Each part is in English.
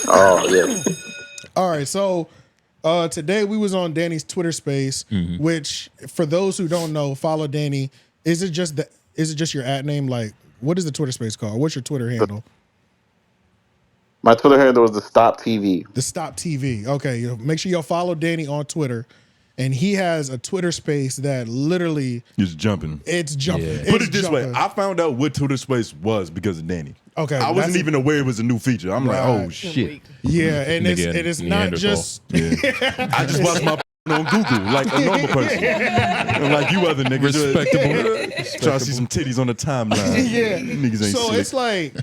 Oh yeah. All right, so today we was on Danny's Twitter space, which for those who don't know, follow Danny. Is it just your @ name? Like, what is the Twitter space called? What's your Twitter handle? My Twitter handle is the Stop TV. The Stop TV. Okay, make sure y'all follow Danny on Twitter. And he has a Twitter space that literally is jumping. It's jumping. Yeah. It's Put it this jumping. way. I found out what Twitter space was because of Danny. Okay. I wasn't even aware it was a new feature. I'm like, oh shit. Yeah, and it's not just I just watched my on Google like a normal person. And like you other niggas. Respectable. Try to see some titties on the timeline. Yeah. Niggas ain't so slick. it's like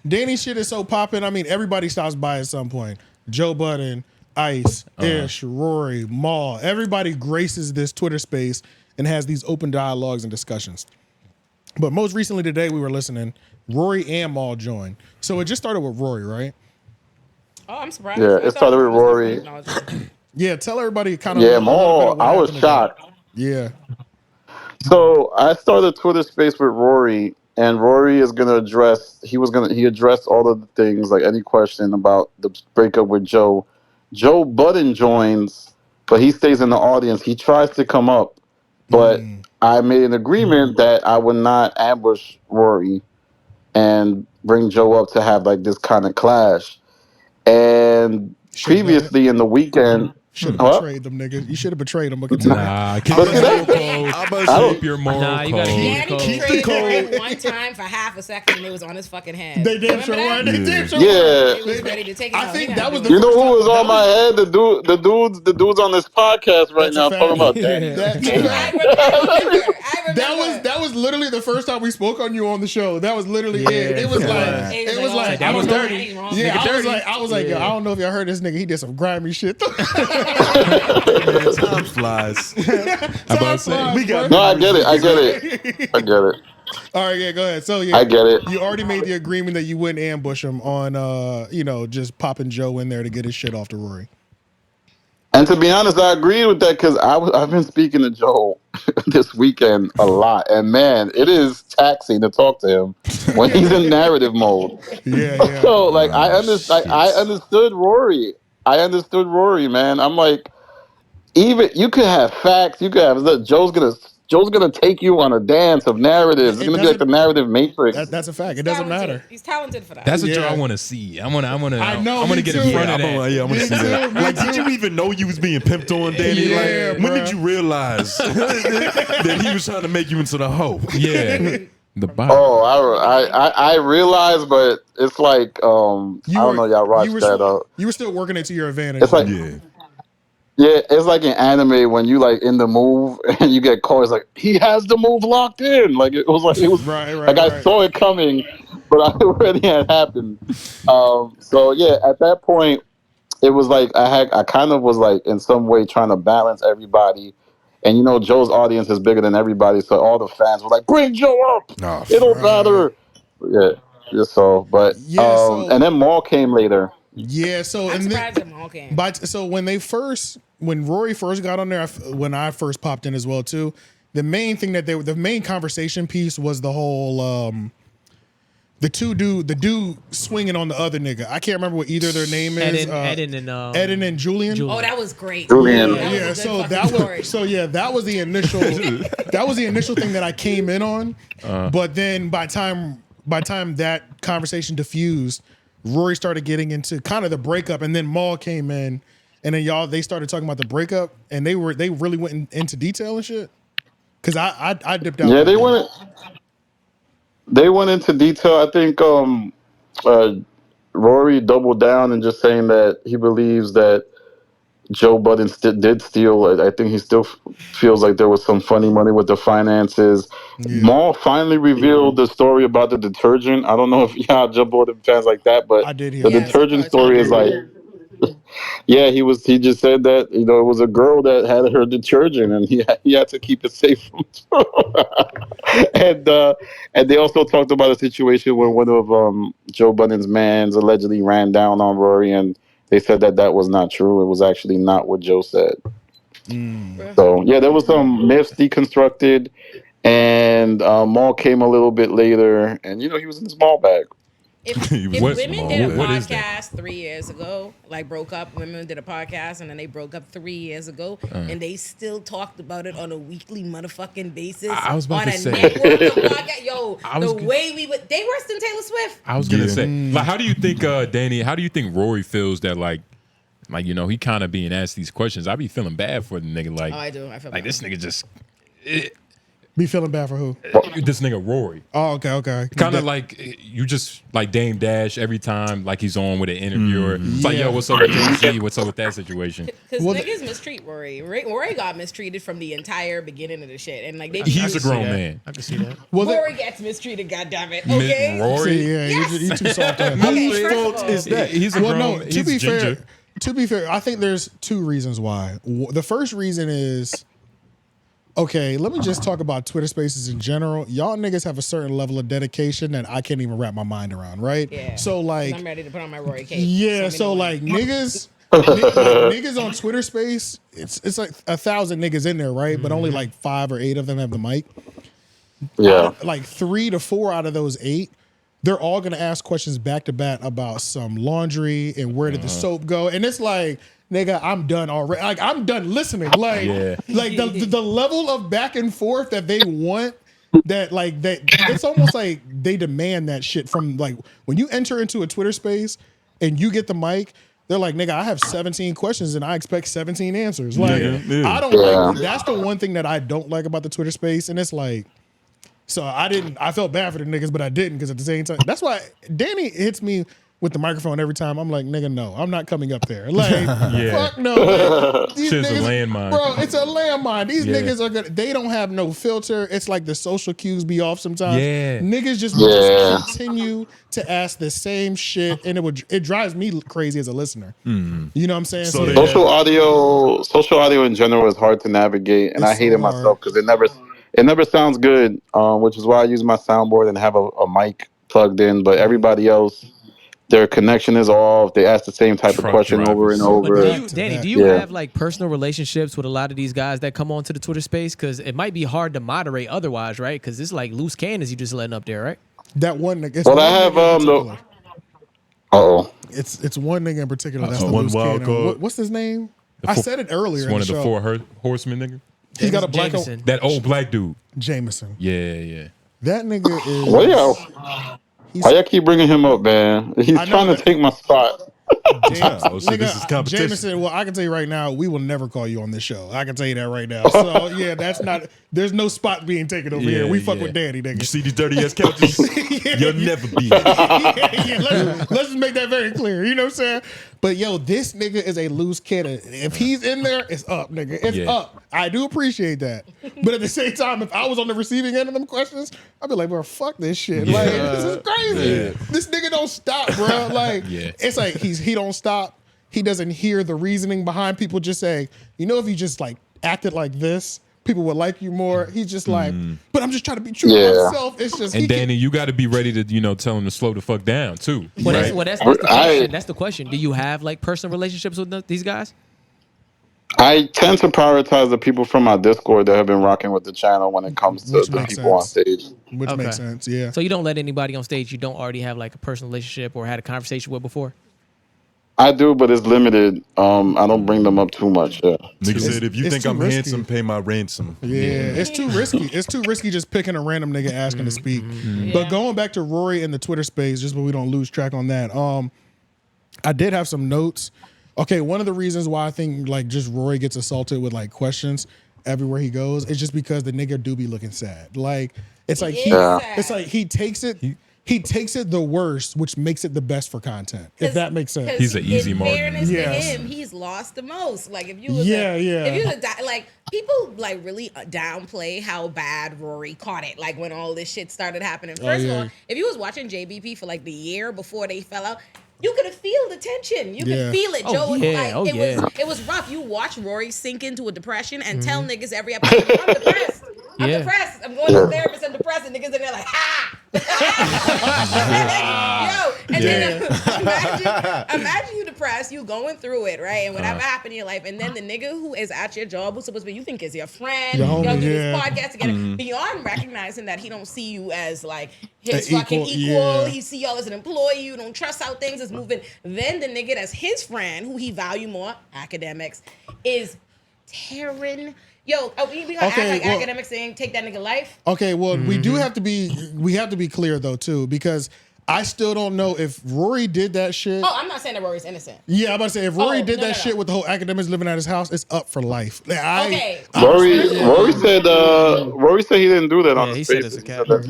Danny's shit is so popping. I mean, everybody stops by at some point. Joe Budden, Ice, Ish, Rory, Maul, everybody graces this Twitter space and has these open dialogues and discussions. But most recently today we were listening, Rory and Maul joined. So it just started with Rory, right? Oh, I'm surprised. Yeah, it started with Rory. Yeah, tell everybody kind of. Yeah, Maul, I was shocked. Yeah. So I started Twitter space with Rory, and Rory is gonna address. He addressed all of the things, like any question about the breakup with Joe. Joe Budden joins, but he stays in the audience. He tries to come up, but I made an agreement that I would not ambush Rory and bring Joe up to have like this kind of clash. And previously in the weekend, should have betrayed them niggas. You should have betrayed them. Nah, keep your moral code. Keep the code. One time for half a second, and it was on his fucking head. They damn sure were. They damn sure yeah. He was ready to take it. I think that was the You know who was on my head? The dudes on this podcast right now talking about that. That was literally the first time we spoke on you on the show. That was literally it. It was like that was dirty. Yeah, I was like, yo, I don't know if y'all heard this nigga. He did some grimy shit. Man, time flies. Time flies. We got no, I get it. All right, yeah, go ahead. So yeah, I get it. You already made the agreement that you wouldn't ambush him on, just popping Joe in there to get his shit off to Rory. And to be honest, I agree with that because I've been speaking to Joe this weekend a lot, and man, it is taxing to talk to him when he's in narrative mode. Yeah. So like, I understood Rory. Man. I'm like, even you could have facts. You could have look, Joe's gonna take you on a dance of narratives. It's gonna be like the narrative matrix. That's a fact. It doesn't matter. He's talented for that. That's what I want to see. I want to get too. in front of that. I want to see that. Like, did you even know you was being pimped on, Danny? Yeah, like, when did you realize that he was trying to make you into the hoe? Yeah. I realized, but it's like I don't know. Y'all watched that. You were still working it to your advantage. It's like yeah, it's like an anime when you like in the move and you get caught. It's like he has the move locked in. Like it was right. I saw it coming, but I already had happened. So yeah, at that point, it was like I kind of was like in some way trying to balance everybody. And you know, Joe's audience is bigger than everybody, so all the fans were like, "Bring Joe up! It don't matter." Yeah. So, but and then Maul came later. Yeah. So I'm surprised that Maul came. But so when Rory first got on there, when I first popped in as well too, the main thing the main conversation piece was the whole the dude swinging on the other nigga. I can't remember what either their name is. Eden and Julian. Oh, that was great. Julian. Yeah. So that was the initial thing that I came in on. But then by time that conversation diffused, Rory started getting into kind of the breakup, and then Maul came in, and then they started talking about the breakup, and they really went into detail and shit. Cause I dipped out. Yeah, they went into detail. I think Rory doubled down and just saying that he believes that Joe Budden did steal. I think he still feels like there was some funny money with the finances. Yeah. Maul finally revealed the story about the detergent. I don't know if y'all Joe Budden fans like that, but I did hear the detergent story is like, yeah, he just said that, you know, it was a girl that had her detergent and he had to keep it safe from and they also talked about a situation where one of Joe Budden's mans allegedly ran down on Rory, and they said that was not true. It was actually not what Joe said. So yeah, there was some myths deconstructed, and Maul came a little bit later, and you know, he was in his ball bag. If women did a podcast 3 years ago, like broke up, women did a podcast and then they broke up 3 years ago, and they still talked about it on a weekly motherfucking basis. I was about on to a say. network of podcast. Yo, way we would, they worse than Taylor Swift. I was gonna say, like, how do you think, Danny? How do you think Rory feels that like you know, he kind of being asked these questions? I be feeling bad for the nigga. Like, Oh, I do. I feel like bad. this nigga just. Be feeling bad for who? This nigga Rory. Oh, okay. Kind of like you just like Dame Dash every time like he's on with an interviewer. It's like, yo, what's up with Jay-Z? What's up with that situation? Because niggas mistreat Rory. Rory got mistreated from the entire beginning of the shit, and like He's a grown man. I can see that. Rory gets mistreated. Goddammit. Okay. Rory. See, yeah, Yes. you too soft. Okay, first of all, Is that? He's a grown. No, He's ginger. to be fair, I think there's two reasons why. The first reason is, okay, let me just talk about Twitter Spaces in general. Y'all niggas have a certain level of dedication that I can't even wrap my mind around, right? Yeah. So like, I'm ready to put on my Rory cake. yeah, so like niggas, niggas on Twitter Space, it's like 1,000 niggas in there, right? But only like 5 or 8 of them have the mic. Yeah. Like 3 to 4 out of those 8, they're all gonna ask questions back to back about some laundry and where did the soap go, and it's like, nigga, I'm done already. Like, I'm done listening. Like, like the level of back and forth that they want, that like that, it's almost like they demand that shit from, like, when you enter into a Twitter space and you get the mic, they're like, nigga, I have 17 questions and I expect 17 answers. Like, I don't like, that's the one thing that I don't like about the Twitter space, and it's like, so I felt bad for the niggas, but I didn't, because at the same time, that's why Danny hits me with the microphone every time. I'm like, nigga, no, I'm not coming up there. Like, fuck no. Like, these Shit's a niggas, landmine. bro. It's a landmine. These niggas are gonna. They don't have no filter. It's like the social cues be off sometimes. Yeah. Niggas just continue to ask the same shit, and it drives me crazy as a listener. You know what I'm saying? So they- Social audio in general is hard to navigate, and I hate it myself because it never sounds good. Which is why I use my soundboard and have a mic plugged in. But everybody else, their connection is off. They ask the same type of question over and over. But Danny, do you have like personal relationships with a lot of these guys that come onto the Twitter space? Because it might be hard to moderate otherwise, right? Because it's like loose cannons you just letting up there, right? That one nigga. Well, I have It's one nigga in particular. That's the one loose wild cannon. card. What's his name? I said it earlier. It's one in of the show. 4 horsemen, nigga. He's got a black Jameson. That old black dude. Jameson. Yeah. That nigga is. Well, yeah. Why y'all keep bringing him up, man? He's trying to take my spot. Oh, so this is competition. Jameson, well, I can tell you right now, we will never call you on this show. I can tell you that right now. So yeah, that's not. There's no spot being taken over here. We fuck with Danny, nigga. You see these dirty ass couches? You'll never be. Let's just make that very clear. You know what I'm saying? But yo, this nigga is a loose cannon. If he's in there, it's up, nigga. It's up. I do appreciate that. But at the same time, if I was on the receiving end of them questions, I'd be like, bro, fuck this shit. Like, this is crazy. This nigga don't stop, bro. Like, it's like he don't stop. He doesn't hear the reasoning behind people just saying, you know, if you just like acted like this, people would like you more. He's just like, but I'm just trying to be true to myself. It's just, and Danny, you got to be ready to, you know, tell him to slow the fuck down too. Well, that's the question. That's the question. Do you have like personal relationships with these guys? I tend to prioritize the people from my Discord that have been rocking with the channel when it comes to the people on stage. Which makes sense, yeah. So you don't let anybody on stage you don't already have like a personal relationship or had a conversation with before? I do, but it's limited. I don't bring them up too much. Yeah. Nigga said, if you think I'm risky. handsome, pay my ransom. Yeah, it's too risky. It's too risky just picking a random nigga asking to speak. But going back to Rory in the Twitter space, just so we don't lose track on that. I did have some notes. Okay, one of the reasons why I think like just Rory gets assaulted with like questions everywhere he goes is just because the nigga do be looking sad. Like it's like he takes it. He takes it the worst, which makes it the best for content. If that makes sense. He's an easy in mark. fairness to him, he's lost the most. Like if you was like people like really downplay how bad Rory caught it. Like when all this shit started happening. First of all, if you was watching JBP for like the year before they fell out, you could feel the tension. You could feel it, Joe. It was rough. You watch Rory sink into a depression and tell niggas every episode, I'm depressed. I'm depressed. I'm going to the therapist. I'm depressed. And niggas in there like, Then imagine you depressed, you going through it, right? And whatever happened in your life, and then the nigga who is at your job, who's supposed to be, you think is your friend, y'all do this podcast together, beyond recognizing that he don't see you as like his fucking equal, he see y'all as an employee, you don't trust how things is moving. Then the nigga that's his friend, who he value more, academics, is tearing. Yo, we gonna act like academics saying take that nigga life? Okay, well, we have to be clear though too, because I still don't know if Rory did that shit. Oh, I'm not saying that Rory's innocent. Yeah, I'm about to say, if Rory did that shit with the whole academics living at his house, it's up for life. Okay. Rory said he didn't do that on the he space. said that was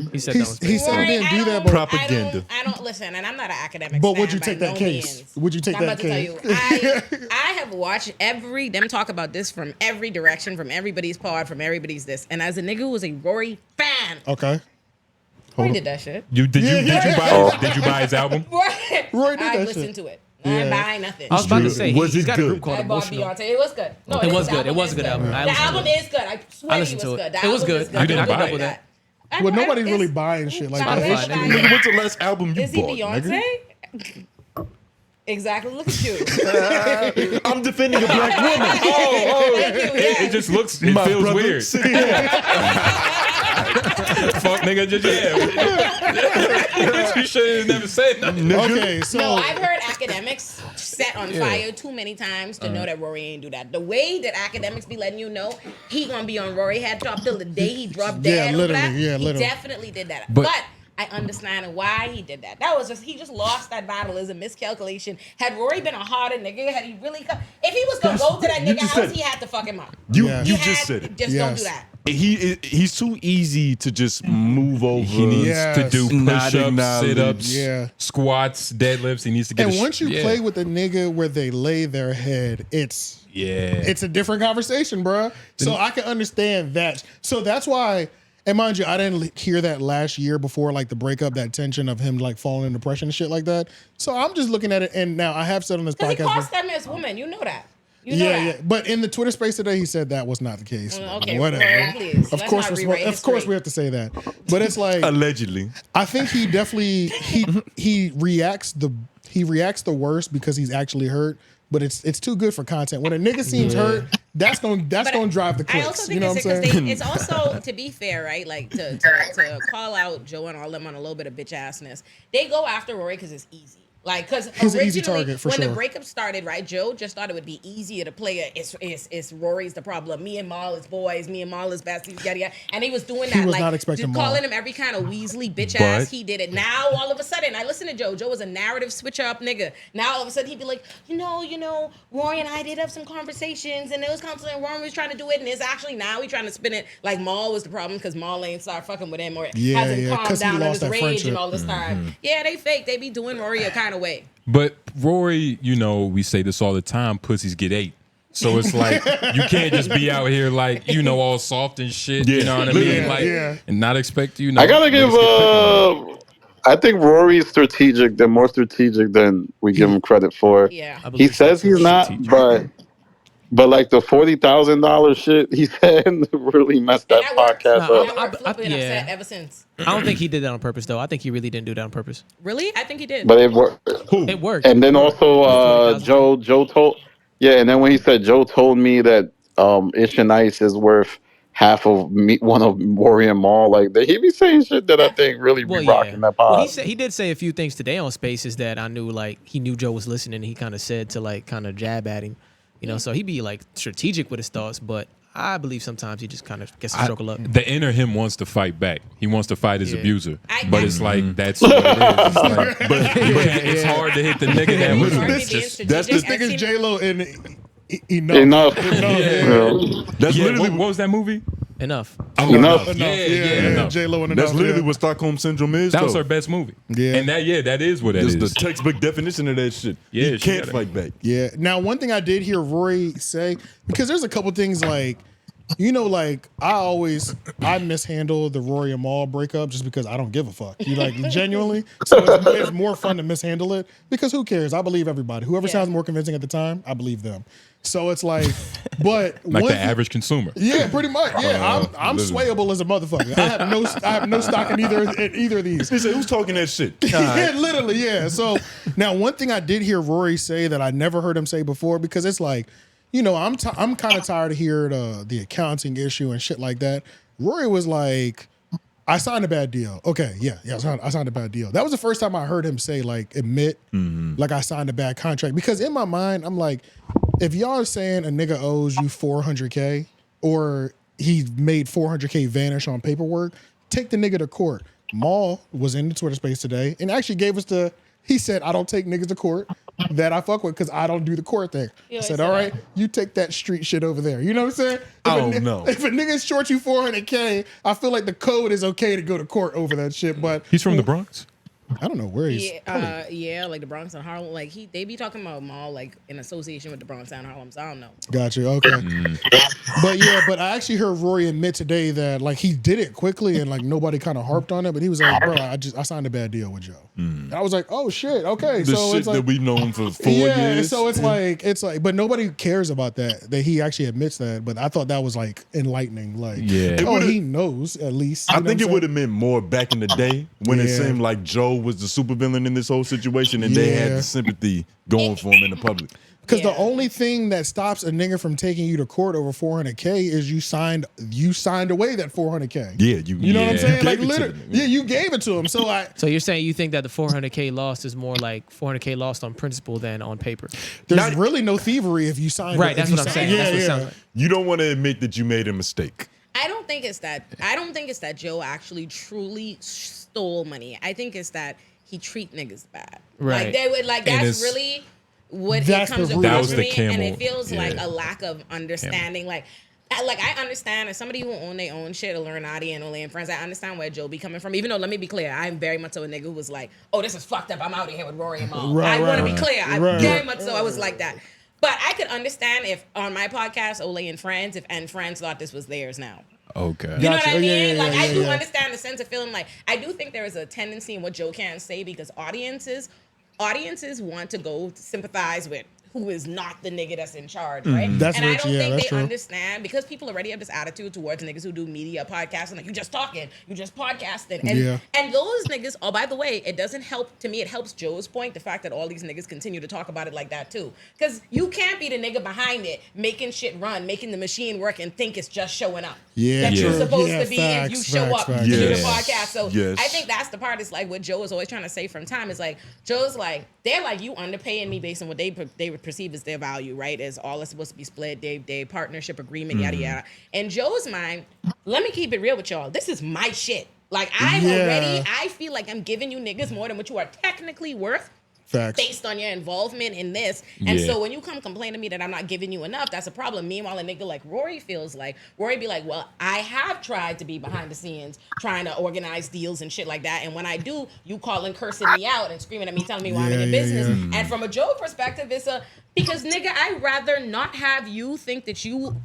he said he didn't do that, but propaganda. I don't listen, and I'm not an academic. But would you take that case? Would you take that case? I have watched them talk about this from every direction, from everybody's pod, from everybody's this. And as a nigga who was a Rory fan, okay. Rory did that shit. Did you buy his album? Rory did that shit. I listened to it. I ain't buying nothing. I was about to say, Was he's it got a good? group called I bought Emotional. Beyonce. It was good. No, It was good. It was a good album. The album is good. I swear it was good. It was good. You didn't buy it. that. Well, nobody's really buying shit like that. Nigga, what's the last album you Is he bought? Beyonce? Nigga? Exactly. Look at you. I'm defending a black woman. It just looks. It My feels brother, weird. sit here. Fuck nigga, just you should have never said nothing. Okay, so No, I've heard academics set on fire too many times to know that Rory ain't do that. The way that academics be letting you know he gonna be on Rory head top till the day he dropped dead. literally. He definitely did that. But I understand why he did that. That was he just lost that battle as a miscalculation. Had Rory been a harder nigga, had he really if he was gonna go to that nigga house, he had to fuck him up. You just said it. Just don't do that. He's too easy to just move over. He needs to do push-ups, sit-ups, squats, deadlifts. He needs to get. And once you play with a nigga where they lay their head, it's a different conversation, bro. So I can understand that. So that's why. And mind you, I didn't hear that last year before, like the breakup, that tension of him like falling in depression and shit like that. So I'm just looking at it, and now I have said on this podcast. Because he cost that man's woman, you know that. You know that. Yeah. But in the Twitter space today, he said that was not the case. Okay, whatever. well, please. Of course we have to say that. But it's like Allegedly. I think he definitely he reacts the worst because he's actually hurt. But it's too good for content. When a nigga seems hurt, that's gonna drive the clicks. I also think you know what I'm saying? it's also, to be fair, right? Like to call out Joe and all them on a little bit of bitch assness. They go after Rory because it's easy. Like, because he's an originally, easy target, for when sure. the breakup started, right, Joe just thought it would be easier to play it's Rory's the problem. Me and Mal is boys. Me and Mal is besties. Yada yada. And he was doing that, He was like, not expecting calling Mal. him every kind of Weasley bitch ass. He did it. Now all of a sudden, I listen to Joe. Joe was a narrative switcher up nigga. Now all of a sudden he'd be like, you know, Rory and I did have some conversations, and it was constantly Rory was trying to do it, and it's actually now he trying to spin it like Mal was the problem because Mal ain't start fucking with him or hasn't calmed down on his rage friendship. and all this time. Yeah, they fake. They be doing Rory a kind of way. But Rory, we say this all the time, pussies get ate. So it's like, you can't just be out here like, all soft and shit, you know what I mean? And not expect, I gotta give, I think Rory's strategic. They're more strategic than we give him credit for. Yeah. He says he's not, but like the $40,000 shit he said really messed that podcast up. I've been upset ever since. I don't think he did that on purpose, though. I think he really didn't do that on purpose. Really? I think he did. But it worked. It worked. And then also Joe told, and then when he said Joe told me that Ish and Ice is worth half of one of Rory and Mal, like he be saying shit that I think really be rocking that pod. Well, he did say a few things today on Spaces that I knew, like he knew Joe was listening, and he kind of said to like kind of jab at him. So he'd be like strategic with his thoughts, but I believe sometimes he just kind of gets a stroke of luck. The inner him wants to fight back. He wants to fight his abuser. But it's like, that's what it is. It's like, but it's hard to hit the nigga that was. That's the thing is J-Lo and Enough. That's literally, what was that movie? Enough. Enough. Yeah. J-Lo and Enough. That's literally what Stockholm Syndrome is. That was her best movie. Yeah. And that is what it is. Just the textbook definition of that shit. Yeah, you can't fight back. Yeah. Now, one thing I did hear Rory say, because there's a couple things like you know, like I mishandle the Rory and Mal breakup just because I don't give a fuck. You like genuinely. So it's more fun to mishandle it because who cares? I believe everybody. Whoever sounds more convincing at the time, I believe them. So it's like, but like the average consumer. Yeah, pretty much. Yeah, I'm swayable as a motherfucker. I have no stock in either of these. He said, "Who's talking that shit?" Yeah, literally. Yeah. So now, one thing I did hear Rory say that I never heard him say before, because it's like, you know, I'm kind of tired of hearing the accounting issue and shit like that. Rory was like, I signed a bad deal. Okay, yeah, I signed a bad deal. That was the first time I heard him say, like, admit, like, I signed a bad contract. Because in my mind, I'm like, if y'all are saying a nigga owes you $400K or he made $400K vanish on paperwork, take the nigga to court. Mal was in the Twitter space today and actually gave us he said, I don't take niggas to court that I fuck with because I don't do the court thing. I said, all right, you take that street shit over there. You know what I'm saying? I don't know. If a nigga short you $400K, I feel like the code is okay to go to court over that shit. But he's from the Bronx. I don't know where he's. Yeah, like the Bronx and Harlem. Like they be talking about Mal like in association with the Bronx and Harlem. So I don't know. Gotcha. Okay. But I actually heard Rory admit today that like he did it quickly and like nobody kind of harped on it. But he was like, bro, I signed a bad deal with Joe. And I was like, oh shit. Okay. The so shit it's like, that we've known for 4 years. So it's like, but nobody cares about that he actually admits that. But I thought that was like enlightening. Like, he knows at least. I think it would have meant more back in the day when it seemed like Joe was the supervillain in this whole situation and they had the sympathy going for him in the public. Because the only thing that stops a nigga from taking you to court over $400K is you signed away that $400K. Yeah, you know what I'm saying? Like literally, you gave it to him. So you're saying you think that the $400K lost is more like $400K lost on principle than on paper? There's really no thievery if you sign. Right, that's what I'm saying. Yeah. You don't want to admit that you made a mistake. I don't think it's that Joe actually truly stole money. I think it's that he treat niggas bad. Right. Like they would like that's really what it comes across to me, and it feels like a lack of understanding. Like I understand as somebody who own their own shit, Illuminati and Olay and friends, I understand where Joe be coming from. Even though, let me be clear, I'm very much so a nigga who was like, oh, this is fucked up. I'm out of here with Rory and Mal. I want to be clear. I very much so I was like that. But I could understand if on my podcast, Olay and friends, if friends thought this was theirs now. Okay. You know what I mean? I do understand the sense of feeling like, I do think there is a tendency in what Joe can't say because audiences want to go sympathize with who is not the nigga that's in charge, right? And I don't think they understand because people already have this attitude towards niggas who do media podcasts and like, you just talking, you just podcasting. And those niggas, oh, by the way, it doesn't help, to me, it helps Joe's point, the fact that all these niggas continue to talk about it like that too. Because you can't be the nigga behind it, making shit run, making the machine work and think it's just showing up. That you're supposed to be if you show up to do the podcast. So I think that's the part, is like what Joe is always trying to say from time is like, Joe's like, they're like, you underpaying me based on what they perceive as their value, right? As all is supposed to be split, they partnership agreement, yada yada. In Joe's mind, let me keep it real with y'all. This is my shit. Like I feel like I'm giving you niggas more than what you are technically worth. Facts. Based on your involvement in this. And so when you come complain to me that I'm not giving you enough, that's a problem. Meanwhile, a nigga like Rory feels like, Rory be like, well, I have tried to be behind the scenes, trying to organize deals and shit like that. And when I do, you calling, cursing me out and screaming at me, telling me why I'm in your business. And from a Joe perspective, it's because nigga, I'd rather not have you think that you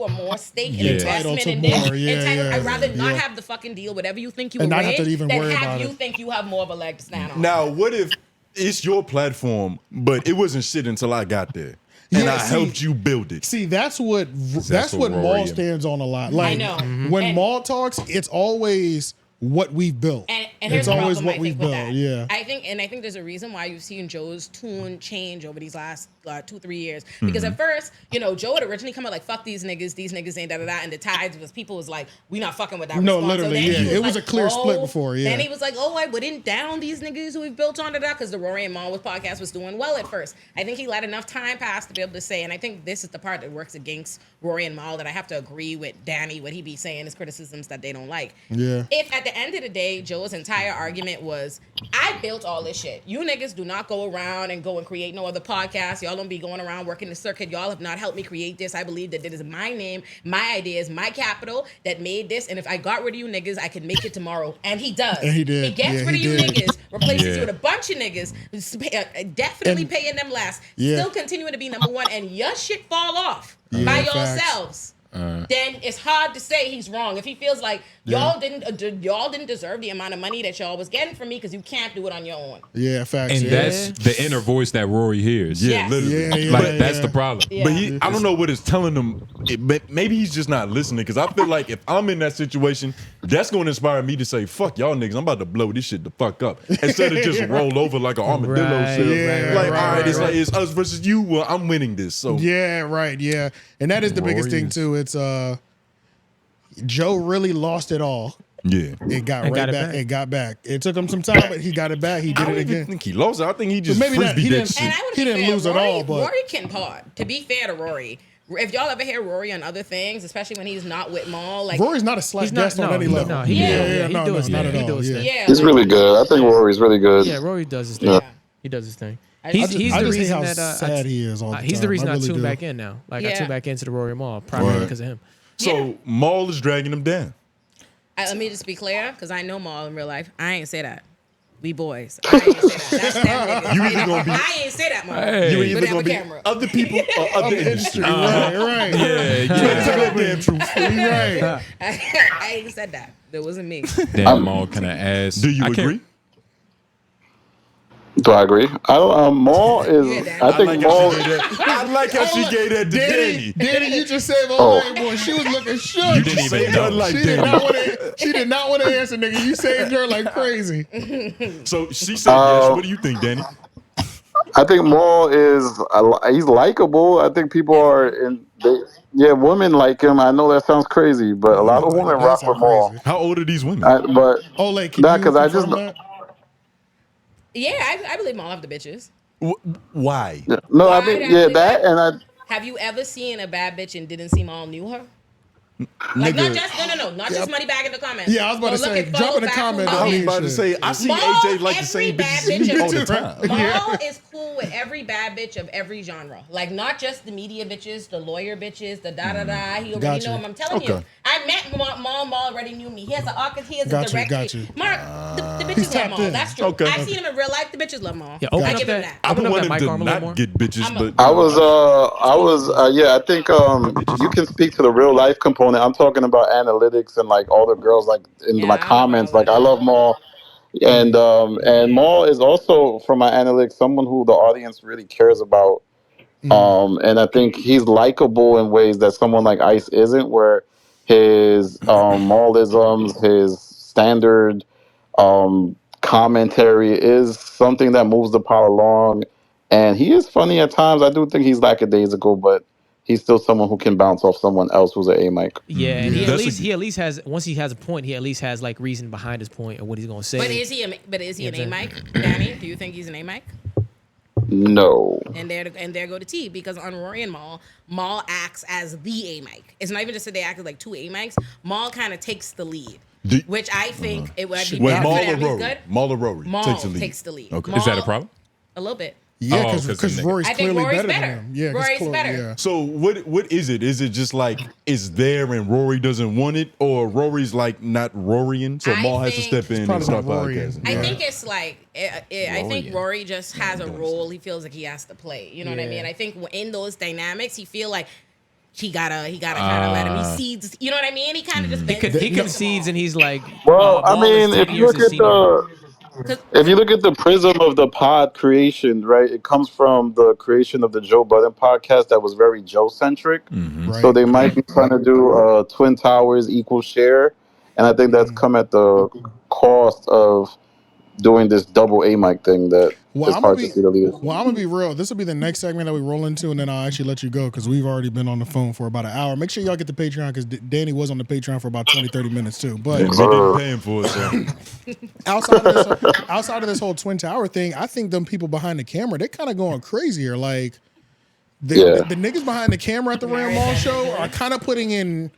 are more stake and investment in this. I'd rather not have the fucking deal, whatever you think you win, than have you think you have more of a leg to stand on. Now, what if it's your platform, but it wasn't shit until I got there, and I helped you build it? See, that's what Mal stands on a lot. Like, I know. When Mal talks, it's always what we've built. And it's always what we've built. Yeah. I think there's a reason why you've seen Joe's tune change over these last 2-3 years. Because at first, Joe had originally come out like, fuck these niggas ain't da-da-da. And the tides was, people was like, we not fucking with that response. Literally, it was a clear split before, Then he was like, I wouldn't down these niggas who we've built on da-da, because the Rory and Mal podcast was doing well at first. I think he let enough time pass to be able to say, and I think this is the part that works against Rory and Mal, that I have to agree with Danny, what he be saying, his criticisms that they don't like. Yeah. If at the end of the day, Joe's entire argument was, I built all this shit. You niggas do not go around and go and create no other podcasts. Y'all don't be going around working the circuit. Y'all have not helped me create this. I believe that it is my name, my ideas, my capital that made this. And if I got rid of you niggas, I could make it tomorrow. And he does. And he did. He gets rid of you niggas, replaces you with a bunch of niggas, definitely paying them less, still continuing to be number one, and your shit fall off by yourselves. then it's hard to say he's wrong. If he feels like y'all didn't deserve the amount of money that y'all was getting from me because you can't do it on your own. Yeah, facts. And that's the inner voice that Rory hears. Yes. Literally. That's the problem. Yeah. But I don't know what it's telling him. Maybe he's just not listening, because I feel like if I'm in that situation, that's going to inspire me to say, fuck y'all niggas, I'm about to blow this shit the fuck up. Instead of just roll over like an armadillo. It's us versus you. Well, I'm winning this. So yeah, right, yeah. And that is the biggest thing too. It's Joe really lost it all. Yeah. It got back. It got back. It took him some time, but he got it back. He did it again. I think he lost it. I think he just maybe frisbeed he that didn't- shit. And I would He be didn't fair, lose at all, but- Rory can pod. To be fair to Rory, if y'all ever hear Rory on other things, especially when he's not with Maul, like Rory's not a slack guest on any level. No, Not at all. yeah, He's really good. I think Rory's really good. Yeah, Rory does his thing. Yeah. He does his thing. I He's just the hate reason how that sad he is all the he's the time. reason I really tuned do. back in now. Like I Yeah. tuned back into the Rory Maul primarily because of him. So Maul is dragging him down. let me just be clear, because I know Maul in real life. I ain't say that. We boys. I ain't say that. That's them niggas. You either gonna be- I ain't say that, Maul. You either But gonna be camera. other people or other industry. Right. Tell the damn truth. Right. I ain't said that. That wasn't me. Damn, Maul kind of ass. Do you agree? Do I agree? Maul is. I think Maul. I like how she gave that to Danny. Danny, you just saved old lady boy. She was looking shook. You didn't even know. She did not want to answer, nigga. You saved her like crazy. So she said yes. What do you think, Danny? I think Maul is. He's likable. I think people are women like him. I know that sounds crazy, but a lot of women rock with Maul. How old are these women? But Olay, can you because I just. confirm that? Yeah, I believe Maul have the bitches. Why? No, I mean, yeah, that and I. Have you ever seen a bad bitch and didn't see Maul knew her? Like not just not just money bag in the comments. Yeah, I was about to say, drop in the comment. I was about to say, I see AJ like the same bitches as me all the time. Maul is cool with every bad bitch of every genre. Like not just the media bitches, the lawyer bitches, the da-da-da. He already know him. I'm telling you. I met Maul already knew me. He has an artist, he has a director. Mark, the bitches love Maul. That's true. I've seen him in real life. The bitches love Maul. Yeah, I give him that. I don't up want that him mic to arm a little more. not get bitches, but I think you can speak to the real life component. I'm talking about analytics and like all the girls like in my comments. Like I love Maul, and Maul is also from my analytics someone who the audience really cares about. And I think he's likable in ways that someone like Ice isn't, where his Maulisms, his standard commentary is something that moves the pot along, and he is funny at times. I do think he's lackadaisical, but he's still someone who can bounce off someone else who's an A mic. Yeah, and he at least has, once he has a point, he at least has like reason behind his point or what he's gonna say. But is he an A mic, Danny? Do you think he's an A mic? No. And there go the T, because on Rory and Maul acts as the A mic. It's not even just that they act as like two A mics. Maul kind of takes the lead, which I think it would be better for them. He's good. Maul or Rory Maul takes the lead. Okay. Is that a problem? A little bit. Yeah, because Rory's clearly better than him. Yeah, Rory's better. Yeah. So what is it? Is it just like it's there and Rory doesn't want it, or Rory's like not Rorying, so Maul has to step in and start podcasting? I think it's like I think Rory just has a role he feels like he has to play. You know what I mean? I think in those dynamics, he feel like he gotta kind of let him. He seeds. You know what I mean? He kind of just he concedes and he's like, well, I mean, if you look at the prism of the pod creation, right, it comes from the creation of the Joe Budden podcast that was very Joe-centric. Right. So they might be trying to do Twin Towers equal share. And I think that's come at the cost of doing this double A mic thing that is hard to see the leaders. Well, I'm going to be real. This will be the next segment that we roll into, and then I'll actually let you go because we've already been on the phone for about an hour. Make sure y'all get the Patreon because Danny was on the Patreon for about 20, 30 minutes too. But they didn't pay him for it, so. outside of this whole Twin Tower thing, I think them people behind the camera, they're kind of going crazy here. Like, the niggas behind the camera at the Ram Mall show are kind of putting in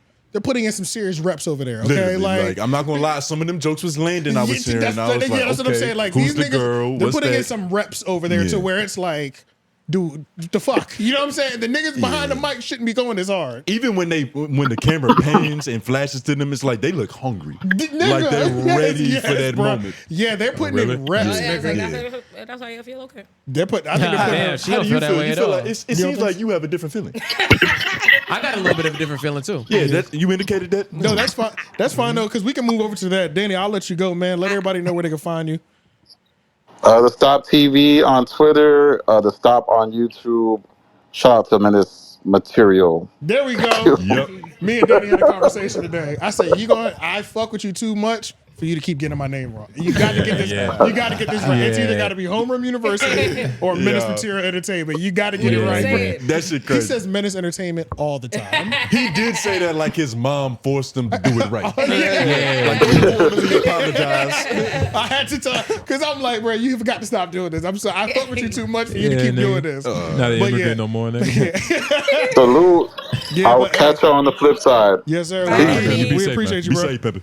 some serious reps over there. Okay, like I'm not gonna lie, some of them jokes was landing. I was hearing, and I was like, that's what I'm saying. Like who's these the niggas, girl? they're What's putting that? in some reps over there to where it's like, dude, the fuck, you know what I'm saying? The niggas behind the mic shouldn't be going this hard. Even when the camera pans and flashes to them, it's like they look hungry, like they're ready for that moment. Yeah, they're putting in reps. That's how you feel. Okay. I think they're putting. She don't feel that way at all. It seems like you have a different feeling. I got a little bit of a different feeling too. Yeah, you indicated that. No, that's fine. That's fine though, because we can move over to that. Danny, I'll let you go, man. Let everybody know where they can find you. The Stop TV on Twitter, the Stop on YouTube. Shout out to Menace Material. There we go. Yep. Me and Danny had a conversation today. I said, I fuck with you too much for you to keep getting my name wrong. You got to get this. You got to get this right. It's either got to be Homeroom University or Menace Material Entertainment. You got to get it right. That shit crazy. He says Menace Entertainment all the time. He did say that like his mom forced him to do it right. Oh, yeah. Like he wanted to apologize. I had to tell because I'm like, bro, you got to stop doing this. I'm sorry, I fuck with you too much for you to keep doing this. Not an immigrant no more. Salute. Yeah, I'll catch you on the flip side. Yes, sir. You be We safe, appreciate man. you, bro. Be safe, Pepe.